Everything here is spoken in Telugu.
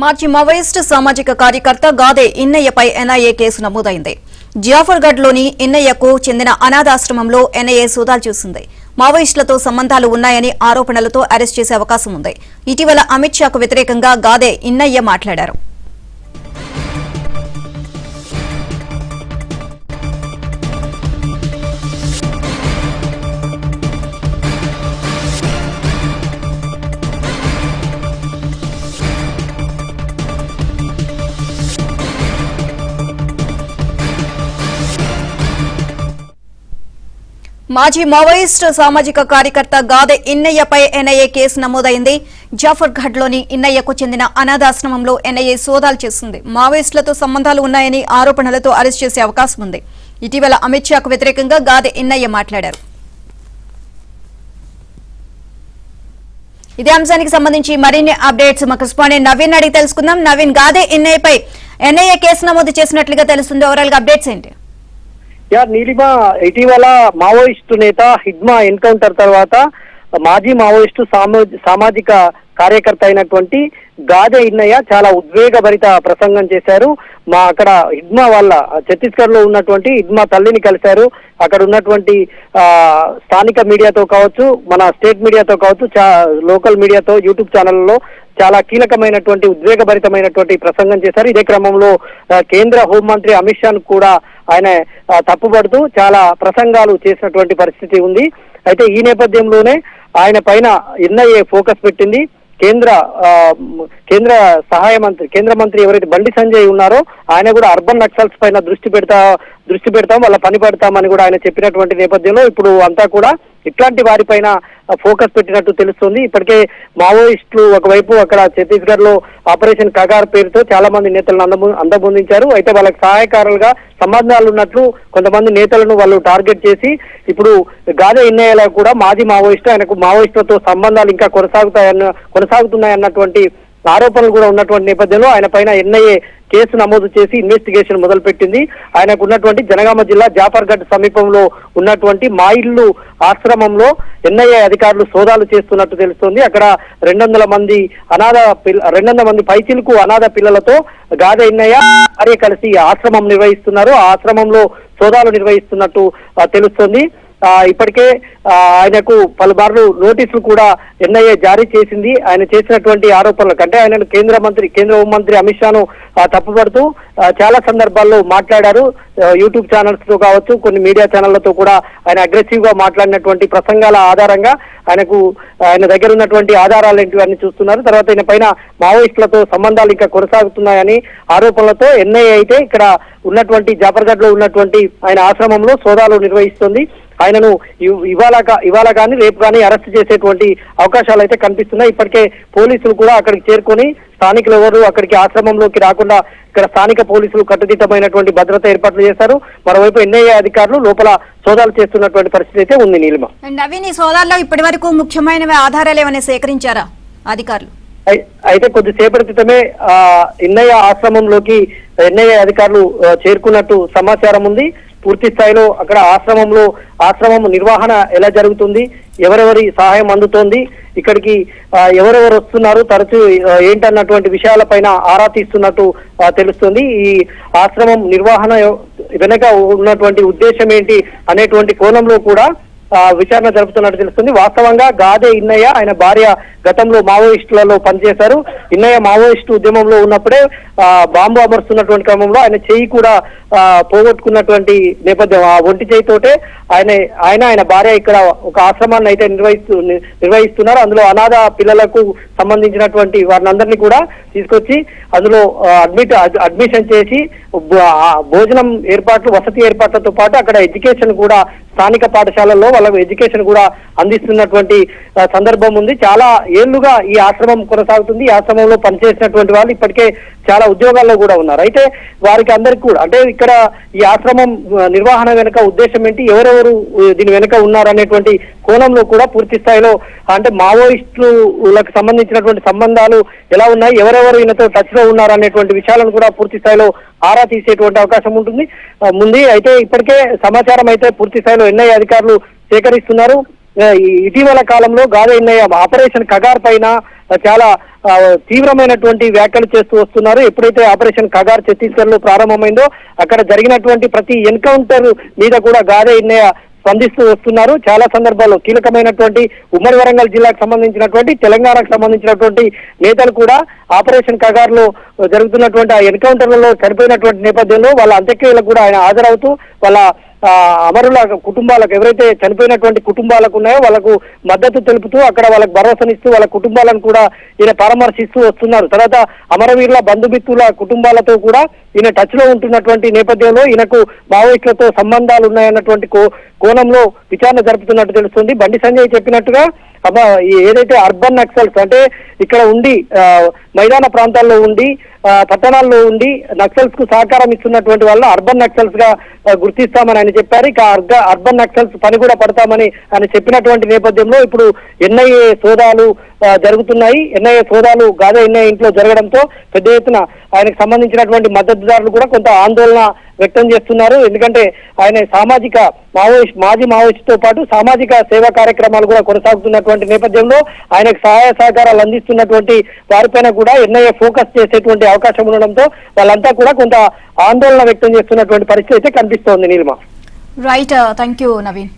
మాజీ మావోయిస్టు సామాజిక కార్యకర్త గాదే ఇన్నయ్యపై ఎన్ఐఏ కేసు నమోదైంది. జాఫర్గఢ్లోని ఇన్నయ్యకు చెందిన అనాథాశ్రమంలో ఎన్ఐఏ సోదాలు చేసింది. మావోయిస్టులతో సంబంధాలు ఉన్నాయని ఆరోపణలతో అరెస్ట్ చేసే అవకాశం ఉంది. ఇటీవల అమిత్ షాకు వ్యతిరేకంగా గాదే ఇన్నయ్య మాట్లాడారు. మాజీ మావోయిస్టు సామాజిక కార్యకర్త గాదే ఇన్నయ్యపై ఎన్ఐఏ కేసు నమోదైంది. జాఫర్గఢ్లోని ఇన్నయ్యకు చెందిన అనాథాశ్రమంలో ఎన్ఐఏ సోదాలు చేస్తుంది. మావోయిస్టులతో సంబంధాలు ఉన్నాయని ఆరోపణలతో అరెస్ట్ చేసే అవకాశం ఉంది. ఇటీవల అమిత్ షాకు వ్యతిరేకంగా గాదే ఇన్నయ్య మాట్లాడారు. ఇదే అంశానికి సంబంధించి మరిన్ని అప్డేట్స్ మా కరెస్పాండెంట్ నవీన్ అడిగి తెలుసుకుందాం. నవీన్, గాదే ఇన్నయ్యపై ఎన్ఐఏ కేసు నమోదు చేసినట్లుగా తెలుస్తుంది. ఓవరాల్ గా అప్డేట్స్ ఏంటి? నీలిమ, ఇటీవల మావోయిస్టు నేత హిడ్మా ఎన్కౌంటర్ తర్వాత మాజీ మావోయిస్టు సామాజిక కార్యకర్త అయినటువంటి గాదే ఇన్నయ్య చాలా ఉద్వేగభరిత ప్రసంగం చేశారు. అక్కడ హిడ్మా వాళ్ళ ఛత్తీస్గఢ్ లో ఉన్నటువంటి హిడ్మా తల్లిని కలిశారు. అక్కడ ఉన్నటువంటి స్థానిక మీడియాతో కావచ్చు, మన స్టేట్ మీడియాతో కావచ్చు, లోకల్ మీడియాతో, యూట్యూబ్ ఛానళ్లలో చాలా కీలకమైనటువంటి ఉద్వేగభరితమైనటువంటి ప్రసంగం చేశారు. ఇదే క్రమంలో కేంద్ర హోంమంత్రి అమిత్ షాను కూడా ఆయన తప్పుపడుతూ చాలా ప్రసంగాలు చేసినటువంటి పరిస్థితి ఉంది. అయితే ఈ నేపథ్యంలోనే ఆయన పైన ఎన్ఐఏ ఫోకస్ పెట్టింది. కేంద్ర మంత్రి ఎవరైతే బండి సంజయ్ ఉన్నారో ఆయన కూడా అర్బన్ నక్సల్స్ పైన దృష్టి పెడతాం, వాళ్ళ పని పెడతామని కూడా ఆయన చెప్పినటువంటి నేపథ్యంలో ఇప్పుడు అంతా కూడా ఇట్లాంటి వారిపైన ఫోకస్ పెట్టినట్టు తెలుస్తుంది. ఇప్పటికే మావోయిస్టులు ఒకవైపు అక్కడ ఛత్తీస్గఢ్ లో ఆపరేషన్ కగార్ పేరుతో చాలా మంది నేతలను అందబొందించారు. అయితే వాళ్ళకి సహాయకారులుగా సంబంధాలు ఉన్నట్లు కొంతమంది నేతలను వాళ్ళు టార్గెట్ చేసి ఇప్పుడు గాదే ఇన్నయ్యలో కూడా మాజీ మావోయిస్టు, ఆయనకు మావోయిస్టులతో సంబంధాలు ఇంకా కొనసాగుతున్నాయన్నటువంటి ఆరోపణలు కూడా ఉన్నటువంటి నేపథ్యంలో ఆయన పైన ఎన్ఐఏ కేసు నమోదు చేసి ఇన్వెస్టిగేషన్ మొదలుపెట్టింది. ఆయనకు ఉన్నటువంటి జనగామ జిల్లా జాఫర్గఢ్ సమీపంలో ఉన్నటువంటి మాయిల్లు ఆశ్రమంలో ఎన్ఐఏ అధికారులు సోదాలు చేస్తున్నట్టు తెలుస్తోంది. అక్కడ 200 మంది పైచిలకు అనాథ పిల్లలతో గాదే ఇన్నయ్య భార్య కలిసి ఆశ్రమం నిర్వహిస్తున్నారు. ఆ ఆశ్రమంలో సోదాలు నిర్వహిస్తున్నట్టు తెలుస్తోంది. ఇప్పటికే ఆయనకు పలుమార్లు నోటీసులు కూడా ఎన్ఐఏ జారీ చేసింది. ఆయన చేసినటువంటి ఆరోపణలకు అంటే ఆయన కేంద్ర హోంమంత్రి అమిత్ షాను తప్పుపడుతూ చాలా సందర్భాల్లో మాట్లాడారు. యూట్యూబ్ ఛానల్స్ తో కావచ్చు, కొన్ని మీడియా ఛానళ్లతో కూడా ఆయన అగ్రెసివ్ గా మాట్లాడినటువంటి ప్రసంగాల ఆధారంగా ఆయన దగ్గర ఉన్నటువంటి ఆధారాలు ఏంటివన్నీ చూస్తున్నారు. తర్వాత ఆయన పైన మావోయిస్టులతో సంబంధాలు ఇంకా కొనసాగుతున్నాయని ఆరోపణలతో ఎన్ఐఏ అయితే ఇక్కడ ఉన్నటువంటి జాఫర్గఢ్ లో ఉన్నటువంటి ఆయన ఆశ్రమంలో సోదాలు నిర్వహిస్తుంది. ఆయనను ఇవాళ కానీ రేపు కానీ అరెస్ట్ చేసేటువంటి అవకాశాలు అయితే కనిపిస్తున్నాయి. ఇప్పటికే పోలీసులు కూడా అక్కడికి చేరుకొని స్థానికులు ఎవరు అక్కడికి ఆశ్రమంలోకి రాకుండా ఇక్కడ స్థానిక పోలీసులు కట్టుదిట్టమైనటువంటి భద్రత ఏర్పాట్లు చేశారు. మరోవైపు ఎన్ఐఏ అధికారులు లోపల సోదాలు చేస్తున్నటువంటి పరిస్థితి అయితే ఉంది. నీలిమ, నవీన్, ఈ సోదాల్లో ఇప్పటి వరకు ముఖ్యమైన ఆధారాలు ఏమైనా సేకరించారా అధికారులు? అయితే కొద్దిసేపటి క్రితమే ఎన్ఐఏ ఆశ్రమంలోకి ఎన్ఐఏ అధికారులు చేరుకున్నట్టు సమాచారం ఉంది. పూర్తి స్థాయిలో అక్కడ ఆశ్రమం నిర్వహణ ఎలా జరుగుతుంది, ఎవరెవరి సహాయం అందుతోంది, ఇక్కడికి ఎవరెవరు వస్తున్నారు, తరచూ ఏంటన్నటువంటి విషయాలపైన ఆరా తీస్తున్నట్టు తెలుస్తుంది. ఈ ఆశ్రమం నిర్వహణ వెనక ఉన్నటువంటి ఉద్దేశం ఏంటి అనేటువంటి కోణంలో కూడా విచారణ జరుపుతున్నట్టు తెలుస్తుంది. వాస్తవంగా గాదే ఇన్నయ్య ఆయన భార్య గతంలో మావోయిస్టులలో పనిచేశారు. ఇన్నయ్య మావోయిస్టు ఉద్యమంలో ఉన్నప్పుడే బాంబు అమరుస్తున్నటువంటి క్రమంలో ఆయన చెయ్యి కూడా పోగొట్టుకున్నటువంటి నేపథ్యం. ఆ ఒంటి చేయితోటే ఆయన భార్య ఇక్కడ ఒక ఆశ్రమాన్ని అయితే నిర్వహిస్తున్నారు. అందులో అనాథ పిల్లలకు సంబంధించినటువంటి వారిని కూడా తీసుకొచ్చి అందులో అడ్మిషన్ చేసి భోజనం ఏర్పాట్లు, వసతి ఏర్పాట్లతో పాటు అక్కడ ఎడ్యుకేషన్ కూడా స్థానిక పాఠశాలల్లో వాళ్ళకు ఎడ్యుకేషన్ కూడా అందిస్తున్నటువంటి సందర్భం ఉంది. చాలా ఏళ్లుగా ఈ ఆశ్రమం కొనసాగుతుంది. ఈ ఆశ్రమంలో పనిచేసినటువంటి వాళ్ళు ఇప్పటికే చాలా ఉద్యోగాల్లో కూడా ఉన్నారు. అయితే వారికి అందరికి కూడా అంటే ఇక్కడ ఈ ఆశ్రమం నిర్వహణ వెనుక ఉద్దేశం ఏంటి, ఎవరెవరు దీని వెనుక ఉన్నారనేటువంటి కోణంలో కూడా పూర్తి స్థాయిలో అంటే మావోయిస్టులకు సంబంధించినటువంటి సంబంధాలు ఎలా ఉన్నాయి, ఎవరెవరు ఈయనతో టచ్ లో ఉన్నారు అనేటువంటి విషయాలను కూడా పూర్తి స్థాయిలో ఆరా తీసేటువంటి అవకాశం ఉంటుంది. అయితే ఇప్పటికే సమాచారం అయితే పూర్తి స్థాయిలో ఎన్ఐఏ అధికారులు సేకరిస్తున్నారు. ఇటీవల కాలంలో గాదే ఇన్నయ్య ఆపరేషన్ కగార్ పైన చాలా తీవ్రమైనటువంటి వ్యాఖ్యలు చేస్తూ వస్తున్నారు. ఎప్పుడైతే ఆపరేషన్ కగార్ ఛత్తీస్గఢ్ లో ప్రారంభమైందో అక్కడ జరిగినటువంటి ప్రతి ఎన్కౌంటర్ మీద కూడా గాదే ఇన్నయ్య స్పందిస్తూ వస్తున్నారు. చాలా సందర్భాల్లో కీలకమైనటువంటి ఉమ్మడి వరంగల్ జిల్లాకు సంబంధించినటువంటి తెలంగాణకు సంబంధించినటువంటి నేతలు కూడా ఆపరేషన్ కగార్ లో జరుగుతున్నటువంటి ఆ ఎన్కౌంటర్లలో చనిపోయినటువంటి నేపథ్యంలో వాళ్ళ అంత్యక్రియలకు కూడా ఆయన హాజరవుతూ వాళ్ళ అమరుల కుటుంబాలకు ఎవరైతే చనిపోయినటువంటి కుటుంబాలకు ఉన్నాయో వాళ్ళకు మద్దతు తెలుపుతూ అక్కడ వాళ్ళకు భరోసానిస్తూ వాళ్ళ కుటుంబాలను కూడా ఈయన పరామర్శిస్తూ వస్తున్నారు. తర్వాత అమరవీరుల బంధుమిత్రుల కుటుంబాలతో కూడా ఈయన టచ్ లో ఉంటున్నటువంటి నేపథ్యంలో ఈయనకు మావోయిస్టులతో సంబంధాలు ఉన్నాయన్నటువంటి కోణంలో విచారణ జరుపుతున్నట్టు తెలుస్తుంది. బండి సంజయ్ చెప్పినట్టుగా ఏదైతే అర్బన్ నక్సల్స్ అంటే ఇక్కడ ఉండి మైదాన ప్రాంతాల్లో ఉండి పట్టణాల్లో ఉండి నక్సల్స్ కు సహకారం ఇస్తున్నటువంటి వాళ్ళ అర్బన్ నక్సల్స్ గా గుర్తిస్తామని ఆయన చెప్పారు. ఇక అర్బన్ నక్సల్స్ పని కూడా పడతామని ఆయన చెప్పినటువంటి నేపథ్యంలో ఇప్పుడు ఎన్ఐఏ సోదాలు జరుగుతున్నాయి. ఎన్ఐఏ సోదాలు గాదే ఎన్ఐఏ ఇంట్లో జరగడంతో పెద్ద ఎత్తున ఆయనకు సంబంధించినటువంటి మద్దతుదారులు కూడా కొంత ఆందోళన వ్యక్తం చేస్తున్నారు. ఎందుకంటే ఆయన మాజీ మావోయిస్ట్ తో పాటు సామాజిక సేవా కార్యక్రమాలు కూడా కొనసాగుతున్నటువంటి నేపథ్యంలో ఆయనకు సహాయ సహకారాలు అందిస్తున్నటువంటి వారిపైన కూడా ఎన్ఐఏ ఫోకస్ చేసేటువంటి అవకాశం ఉండడంతో వాళ్ళంతా కూడా కొంత ఆందోళన వ్యక్తం చేస్తున్నటువంటి పరిస్థితి అయితే కనిపిస్తోంది. Neelima. Right, thank you Naveen.